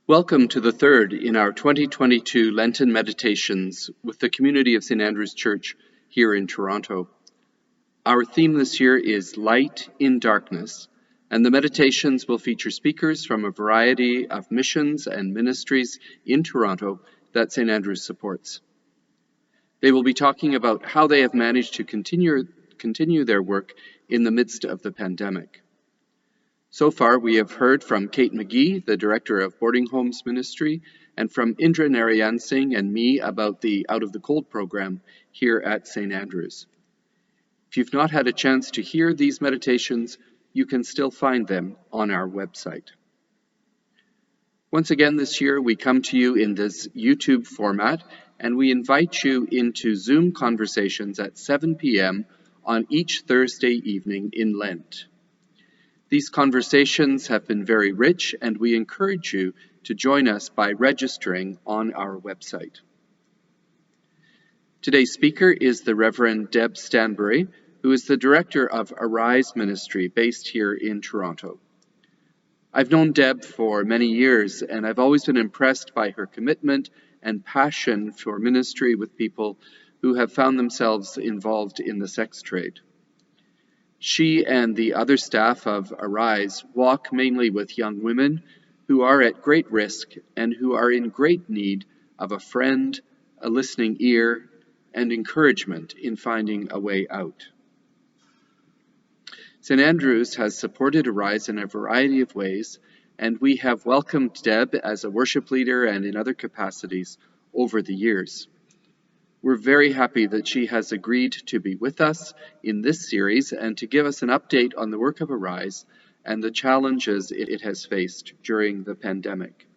Welcome to the third in our 2022 Lenten meditations with the community of St. Andrew's Church here in Toronto. Our theme this year is Light in Darkness, and the meditations will feature speakers from a variety of missions and ministries in Toronto that St. Andrew's supports. They will be talking about how they have managed to continue their work in the midst of the pandemic. So far, we have heard from Kate McGee, the Director of Boarding Homes Ministry, and from Indra Narayan Singh and me about the Out of the Cold program here at St. Andrew's. If you've not had a chance to hear these meditations, you can still find them on our website. Once again this year, we come to you in this YouTube format, and we invite you into Zoom conversations at 7 p.m. on each Thursday evening in Lent. These conversations have been very rich, and we encourage you to join us by registering on our website. Today's speaker is the Reverend Deb Stanbury, who is the director of Arise Ministry based here in Toronto. I've known Deb for many years, and I've always been impressed by her commitment and passion for ministry with people who have found themselves involved in the sex trade. She and the other staff of Arise walk mainly with young women who are at great risk and who are in great need of a friend, a listening ear, and encouragement in finding a way out. St. Andrew's has supported Arise in a variety of ways, and we have welcomed Deb as a worship leader and in other capacities over the years. We're very happy that she has agreed to be with us in this series and to give us an update on the work of Arise and the challenges it has faced during the pandemic.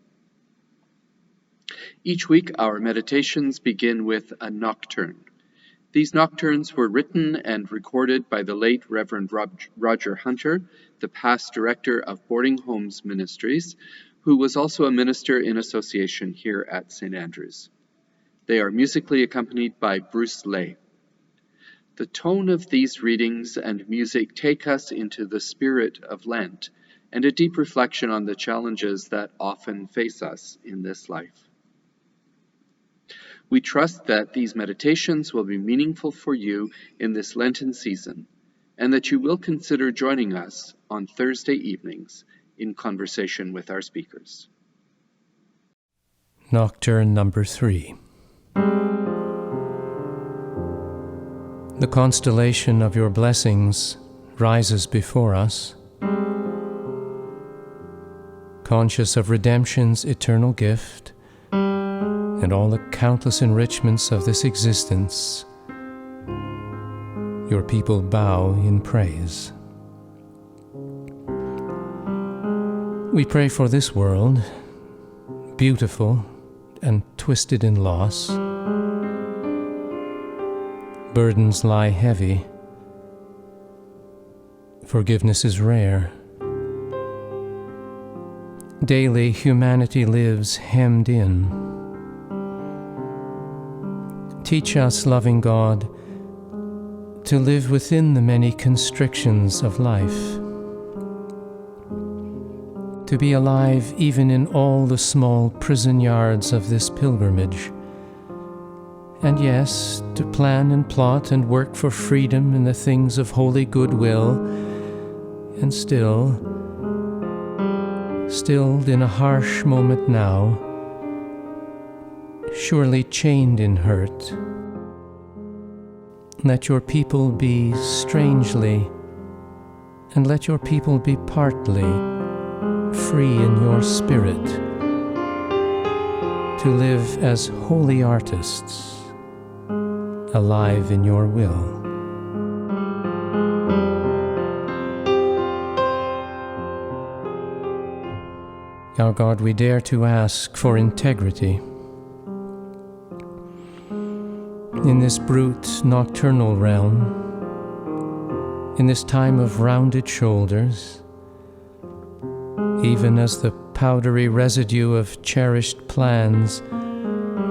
Each week, our meditations begin with a nocturne. These nocturnes were written and recorded by the late Reverend Roger Hunter, the past director of Boarding Homes Ministries, who was also a minister in association here at St. Andrew's. They are musically accompanied by Bruce Lay. The tone of these readings and music take us into the spirit of Lent and a deep reflection on the challenges that often face us in this life. We trust that these meditations will be meaningful for you in this Lenten season, and that you will consider joining us on Thursday evenings in conversation with our speakers. Nocturne number 3. The constellation of your blessings rises before us, conscious of redemption's eternal gift and all the countless enrichments of this existence. Your people bow in praise. We pray for this world, beautiful and twisted in loss. Burdens lie heavy. Forgiveness is rare. Daily humanity lives hemmed in. Teach us, loving God, to live within the many constrictions of life, to be alive even in all the small prison yards of this pilgrimage, and yes, to plan and plot and work for freedom in the things of holy goodwill, and stilled in a harsh moment now, surely chained in hurt. Let your people be strangely, and let your people be partly free in your spirit, to live as holy artists, alive in your will. Our God, we dare to ask for integrity. In this brute nocturnal realm, in this time of rounded shoulders, even as the powdery residue of cherished plans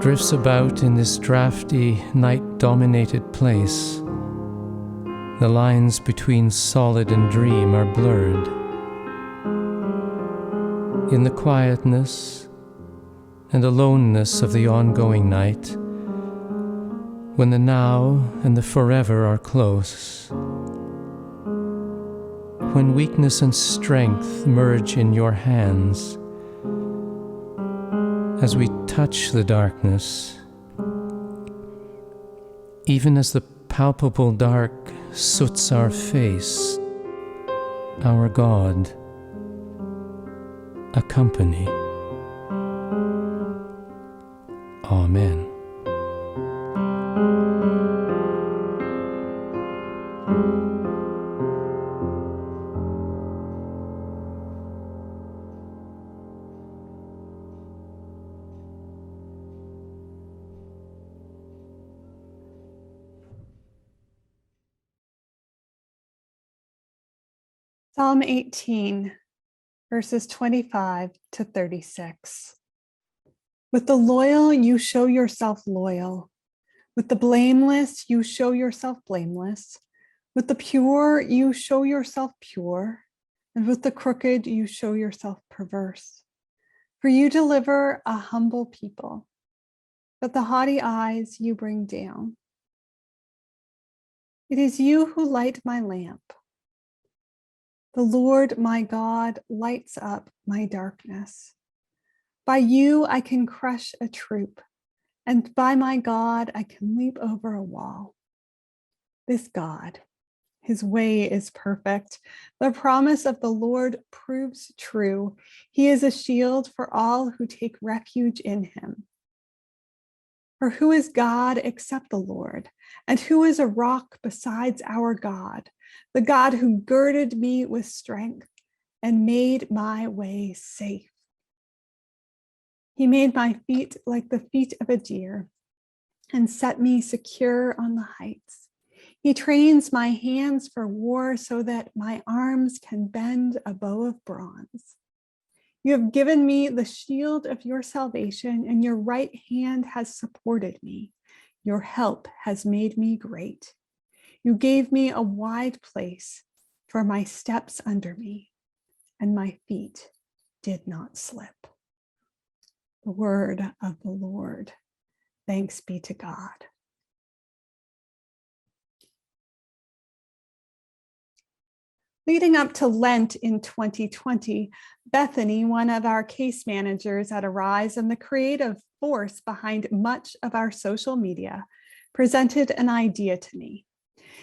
drifts about in this drafty, night-dominated place, the lines between solid and dream are blurred. In the quietness and aloneness of the ongoing night, when the now and the forever are close, when weakness and strength merge in your hands, as we touch the darkness, even as the palpable dark soots our face, our God, accompany. Amen. Psalm 18, verses 25 to 36. With the loyal, you show yourself loyal. With the blameless, you show yourself blameless. With the pure, you show yourself pure. And with the crooked, you show yourself perverse. For you deliver a humble people, but the haughty eyes you bring down. It is you who light my lamp. The Lord my God lights up my darkness. By you I can crush a troop, and by my God I can leap over a wall. This God, his way is perfect. The promise of the Lord proves true. He is a shield for all who take refuge in him. For who is God except the Lord? And who is a rock besides our God? The God who girded me with strength and made my way safe. He made my feet like the feet of a deer and set me secure on the heights. He trains my hands for war so that my arms can bend a bow of bronze. You have given me the shield of your salvation, and your right hand has supported me. Your help has made me great. You gave me a wide place for my steps under me, and my feet did not slip. The word of the Lord. Thanks be to God. Leading up to Lent in 2020, Bethany, one of our case managers at Arise and the creative force behind much of our social media, presented an idea to me.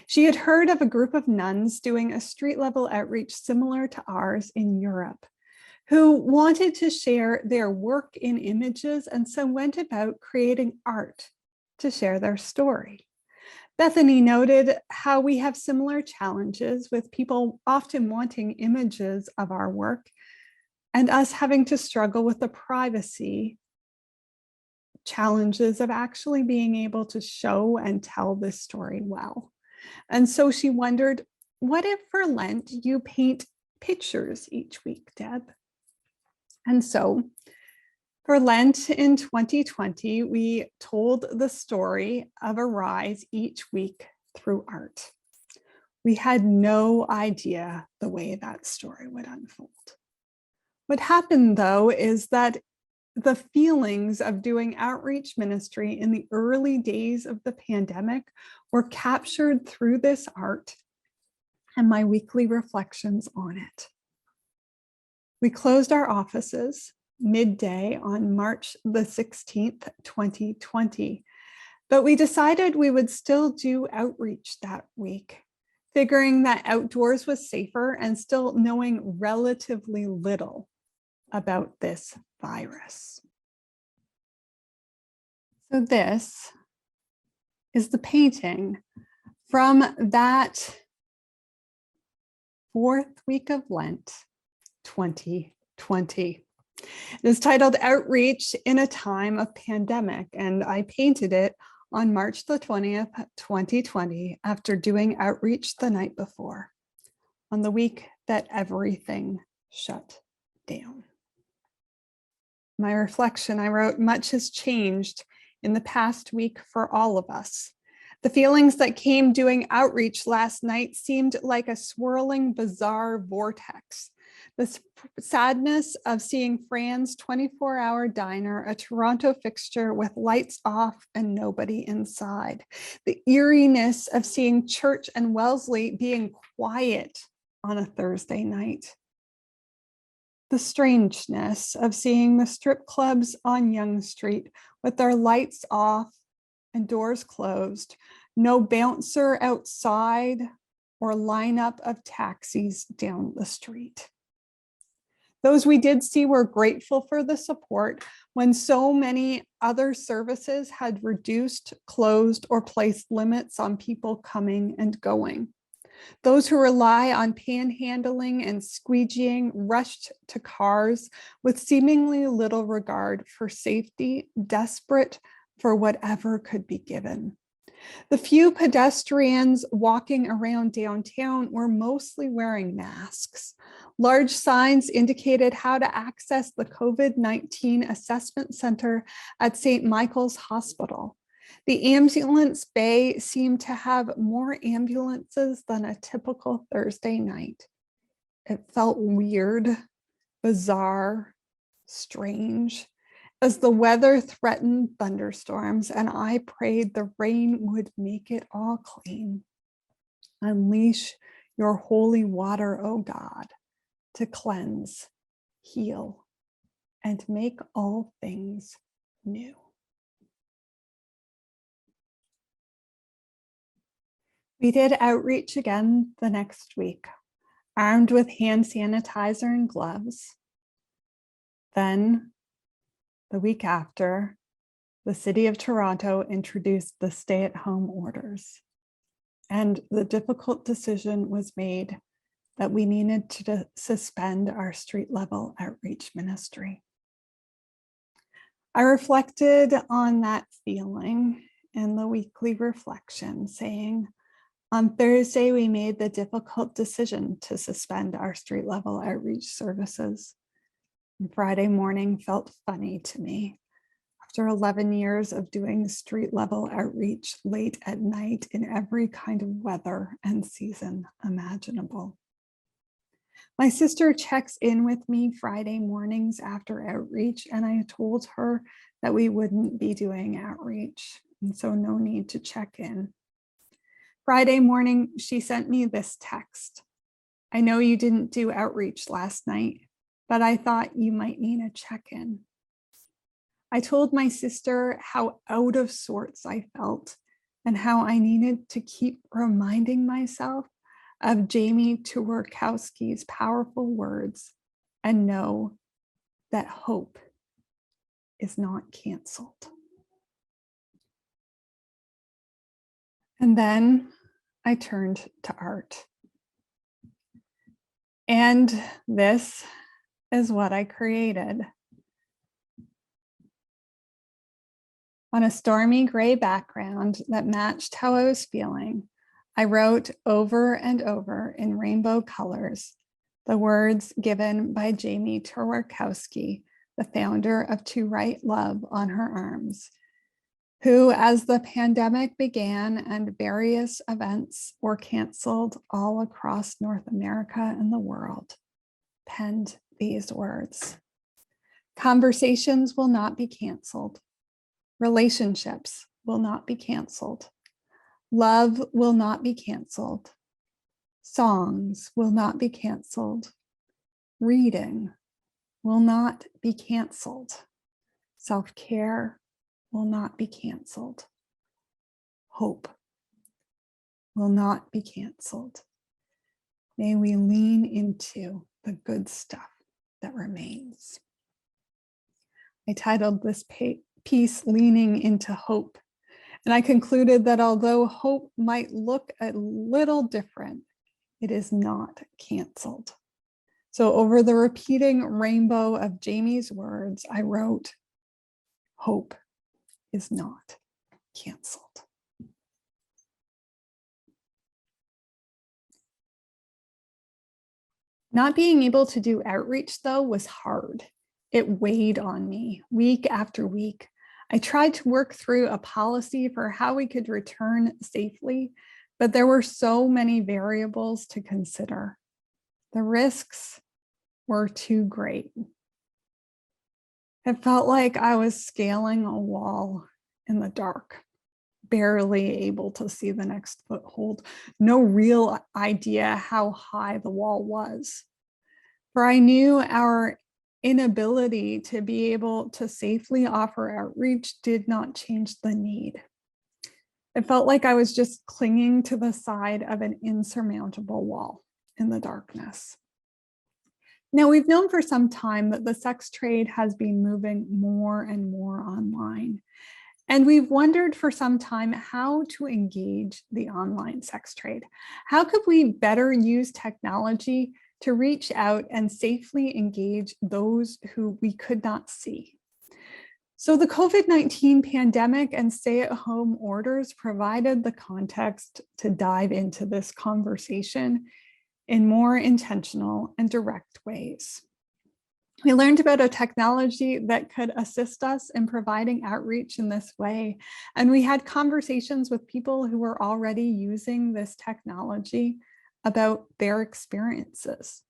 She had heard of a group of nuns doing a street-level outreach similar to ours in Europe, who wanted to share their work in images and so went about creating art to share their story. Bethany noted how we have similar challenges with people often wanting images of our work and us having to struggle with the privacy challenges of actually being able to show and tell this story well. And so she wondered, what if for Lent you paint pictures each week, Deb? And so for Lent in 2020, we told the story of Arise each week through art. We had no idea the way that story would unfold. What happened, though, is that the feelings of doing outreach ministry in the early days of the pandemic were captured through this art and my weekly reflections on it. We closed our offices midday on March the 16th, 2020. But we decided we would still do outreach that week, figuring that outdoors was safer and still knowing relatively little about this virus. So this is the painting from that fourth week of Lent, 2020. It is titled Outreach in a Time of Pandemic, and I painted it on March the 20th, 2020, after doing outreach the night before, on the week that everything shut down. My reflection, I wrote, much has changed in the past week for all of us. The feelings that came doing outreach last night seemed like a swirling, bizarre vortex. The sadness of seeing Fran's 24-hour diner, a Toronto fixture with lights off and nobody inside. The eeriness of seeing Church and Wellesley being quiet on a Thursday night. The strangeness of seeing the strip clubs on Yonge Street with their lights off and doors closed, no bouncer outside or lineup of taxis down the street. Those we did see were grateful for the support when so many other services had reduced, closed, or placed limits on people coming and going. Those who rely on panhandling and squeegeeing rushed to cars with seemingly little regard for safety, desperate for whatever could be given. The few pedestrians walking around downtown were mostly wearing masks. Large signs indicated how to access the COVID-19 assessment center at St. Michael's Hospital. The ambulance bay seemed to have more ambulances than a typical Thursday night. It felt weird, bizarre, strange, as the weather threatened thunderstorms, and I prayed the rain would make it all clean. Unleash your holy water, O God, to cleanse, heal, and make all things new. We did outreach again the next week, armed with hand sanitizer and gloves. Then, the week after, the City of Toronto introduced the stay-at-home orders, and the difficult decision was made that we needed to suspend our street-level outreach ministry. I reflected on that feeling in the weekly reflection, saying, on Thursday, we made the difficult decision to suspend our street-level outreach services. And Friday morning felt funny to me. After 11 years of doing street-level outreach late at night in every kind of weather and season imaginable. My sister checks in with me Friday mornings after outreach, and I told her that we wouldn't be doing outreach, and so no need to check in. Friday morning, she sent me this text. I know you didn't do outreach last night, but I thought you might need a check-in. I told my sister how out of sorts I felt and how I needed to keep reminding myself of Jamie Tuwarkowski's powerful words and know that hope is not canceled. And then I turned to art. And this is what I created. On a stormy gray background that matched how I was feeling, I wrote over and over in rainbow colors the words given by Jamie Tuwarkowski, the founder of To Write Love, on her arms, who, as the pandemic began and various events were canceled all across North America and the world, penned these words. Conversations will not be canceled. Relationships will not be canceled. Love will not be canceled. Songs will not be canceled. Reading will not be canceled. Self-care will not be canceled. Hope will not be canceled. May we lean into the good stuff that remains. I titled this piece Leaning into Hope, and I concluded that although hope might look a little different, it is not canceled. So over the repeating rainbow of Jamie's words, I wrote, hope is not canceled. Not being able to do outreach, though, was hard. It weighed on me week after week. I tried to work through a policy for how we could return safely, but there were so many variables to consider. The risks, were too great. It felt like I was scaling a wall in the dark, barely able to see the next foothold, no real idea how high the wall was. For I knew our inability to be able to safely offer outreach did not change the need. It felt like I was just clinging to the side of an insurmountable wall in the darkness. Now, we've known for some time that the sex trade has been moving more and more online. And we've wondered for some time how to engage the online sex trade. How could we better use technology to reach out and safely engage those who we could not see? So the COVID-19 pandemic and stay-at-home orders provided the context to dive into this conversation in more intentional and direct ways. We learned about a technology that could assist us in providing outreach in this way. And we had conversations with people who were already using this technology about their experiences.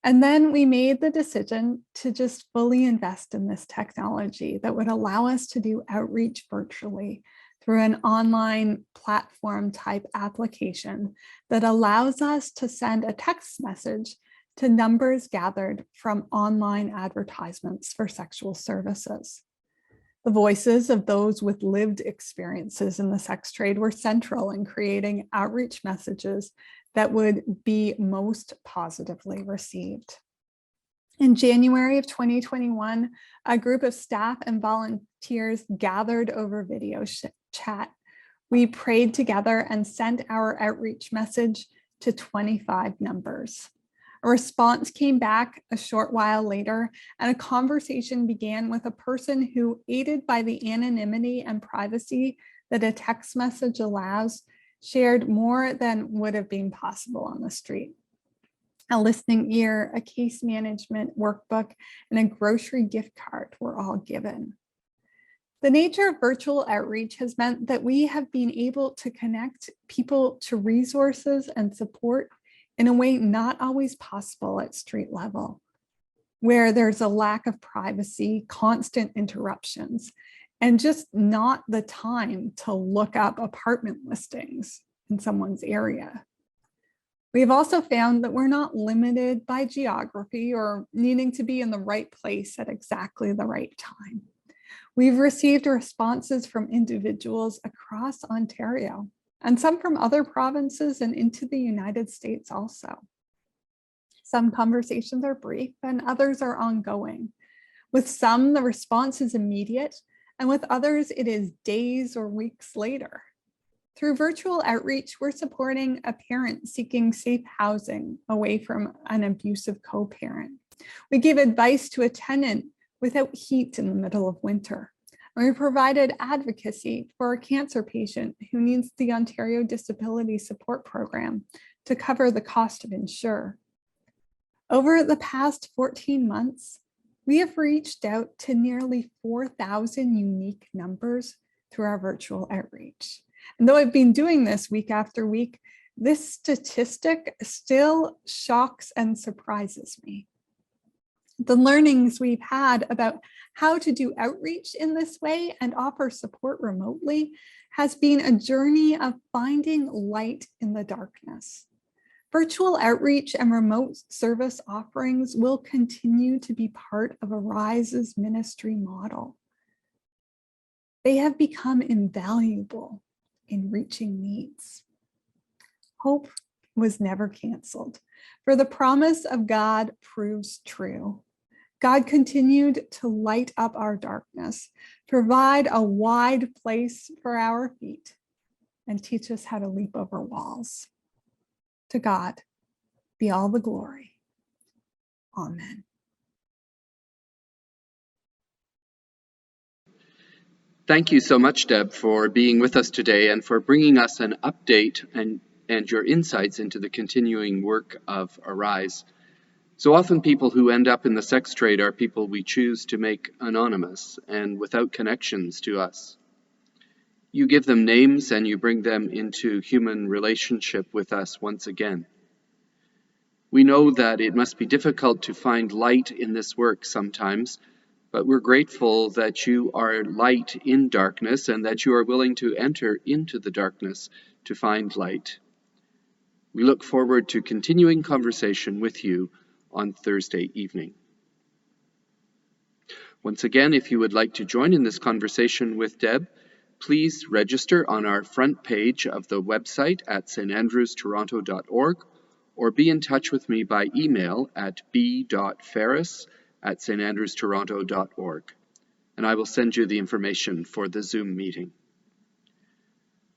And then we made the decision to just fully invest in this technology that would allow us to do outreach virtually through an online platform type application that allows us to send a text message to numbers gathered from online advertisements for sexual services. The voices of those with lived experiences in the sex trade were central in creating outreach messages that would be most positively received. In January of 2021, a group of staff and volunteers gathered over video chat. We prayed together and sent our outreach message to 25 numbers. A response came back a short while later, and a conversation began with a person who, aided by the anonymity and privacy that a text message allows, shared more than would have been possible on the street. A listening ear, a case management workbook, and a grocery gift card were all given. The nature of virtual outreach has meant that we have been able to connect people to resources and support in a way not always possible at street level, where there's a lack of privacy, constant interruptions, and just not the time to look up apartment listings in someone's area. We've also found that we're not limited by geography or needing to be in the right place at exactly the right time. We've received responses from individuals across Ontario and some from other provinces and into the United States also. Some conversations are brief and others are ongoing. With some, the response is immediate, and with others, it is days or weeks later. Through virtual outreach, we're supporting a parent seeking safe housing away from an abusive co-parent. We give advice to a tenant without heat in the middle of winter. And we provided advocacy for a cancer patient who needs the Ontario Disability Support Program to cover the cost of insure. Over the past 14 months, we have reached out to nearly 4,000 unique numbers through our virtual outreach. And though I've been doing this week after week, this statistic still shocks and surprises me. The learnings we've had about how to do outreach in this way and offer support remotely has been a journey of finding light in the darkness. Virtual outreach and remote service offerings will continue to be part of Arise's ministry model. They have become invaluable in reaching needs. Hope was never canceled, for the promise of God proves true. God continued to light up our darkness, provide a wide place for our feet, and teach us how to leap over walls. To God be all the glory. Amen. Thank you so much, Deb, for being with us today and for bringing us an update and your insights into the continuing work of Arise. So often people who end up in the sex trade are people we choose to make anonymous and without connections to us. You give them names and you bring them into human relationship with us once again. We know that it must be difficult to find light in this work sometimes, but we're grateful that you are light in darkness and that you are willing to enter into the darkness to find light. We look forward to continuing conversation with you on Thursday evening. Once again, if you would like to join in this conversation with Deb, please register on our front page of the website at standrewstoronto.org or be in touch with me by email at b.ferris@standrewstoronto.org, and I will send you the information for the Zoom meeting.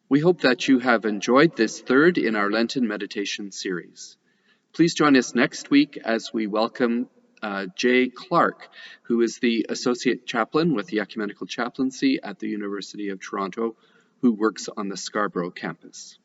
We hope that you have enjoyed this third in our Lenten meditation series. Please join us next week as we welcome Jay Clark, who is the Associate Chaplain with the Ecumenical Chaplaincy at the University of Toronto, who works on the Scarborough campus.